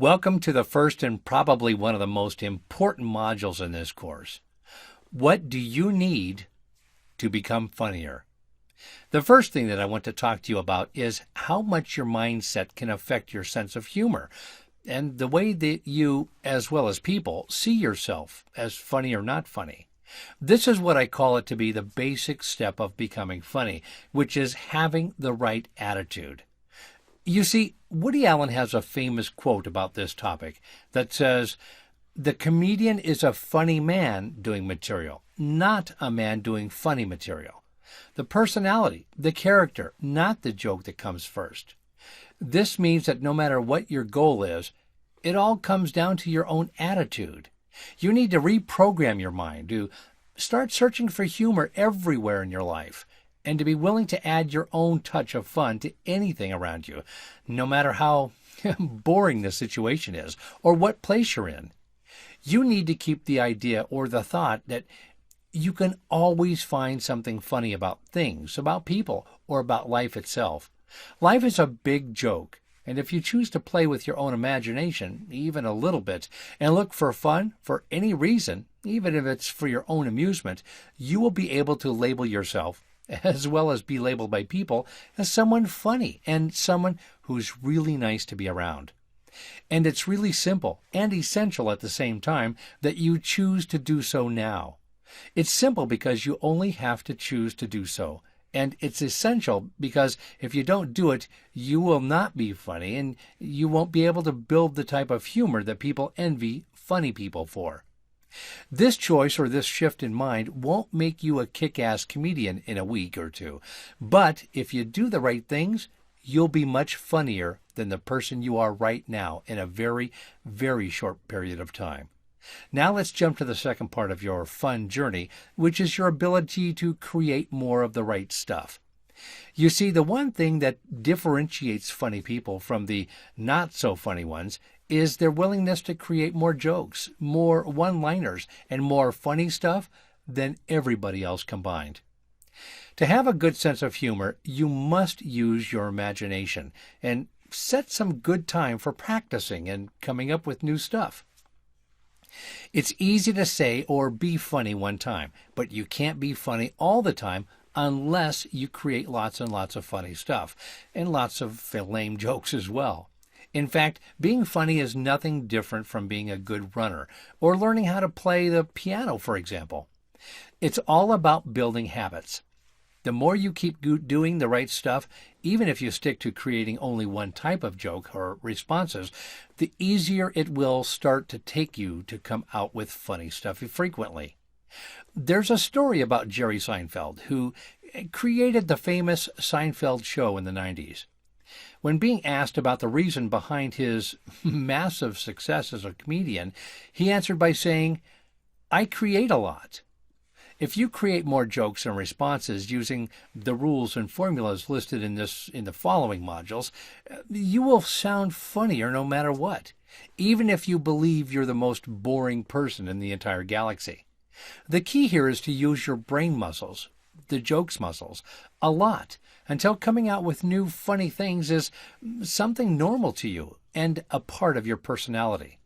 Welcome to the first and probably one of the most important modules in this course. What do you need to become funnier? The first thing that I want to talk to you about is how much your mindset can affect your sense of humor and the way that you, as well as people, see yourself as funny or not funny. This is what I call it to be the basic step of becoming funny, which is having the right attitude. You see, Woody Allen has a famous quote about this topic that says, "The comedian is a funny man doing material, not a man doing funny material. The personality, the character, not the joke that comes first." This means that no matter what your goal is, it all comes down to your own attitude. You need to reprogram your mind to start searching for humor everywhere in your life, and to be willing to add your own touch of fun to anything around you, no matter how boring the situation is or what place you're in. You need to keep the idea or the thought that you can always find something funny about things, about people, or about life itself. Life is a big joke, and if you choose to play with your own imagination, even a little bit, and look for fun for any reason, even if it's for your own amusement, you will be able to label yourself, as well as be labeled by people, as someone funny and someone who's really nice to be around. And it's really simple and essential at the same time that you choose to do so now. It's simple because you only have to choose to do so. And it's essential because if you don't do it, you will not be funny and you won't be able to build the type of humor that people envy funny people for. This choice or this shift in mind won't make you a kick-ass comedian in a week or two. But if you do the right things, you'll be much funnier than the person you are right now in a very, very short period of time. Now let's jump to the second part of your fun journey, which is your ability to create more of the right stuff. You see, the one thing that differentiates funny people from the not-so-funny ones is their willingness to create more jokes, more one-liners, and more funny stuff than everybody else combined. To have a good sense of humor, you must use your imagination and set some good time for practicing and coming up with new stuff. It's easy to say or be funny one time, but you can't be funny all the time unless you create lots and lots of funny stuff, and lots of lame jokes as well. In fact, being funny is nothing different from being a good runner, or learning how to play the piano, for example. It's all about building habits. The more you keep doing the right stuff, even if you stick to creating only one type of joke or responses, the easier it will start to take you to come out with funny stuff frequently. There's a story about Jerry Seinfeld, who created the famous Seinfeld show in the 90s. When being asked about the reason behind his massive success as a comedian, he answered by saying, "I create a lot." If you create more jokes and responses using the rules and formulas listed in the following modules, you will sound funnier no matter what, even if you believe you're the most boring person in the entire galaxy. The key here is to use your brain muscles, the jokes muscles, a lot, until coming out with new funny things is something normal to you and a part of your personality.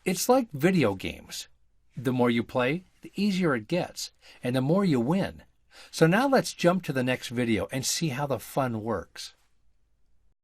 It's like video games. The more you play, the easier it gets, and the more you win. So now let's jump to the next video and see how the fun works.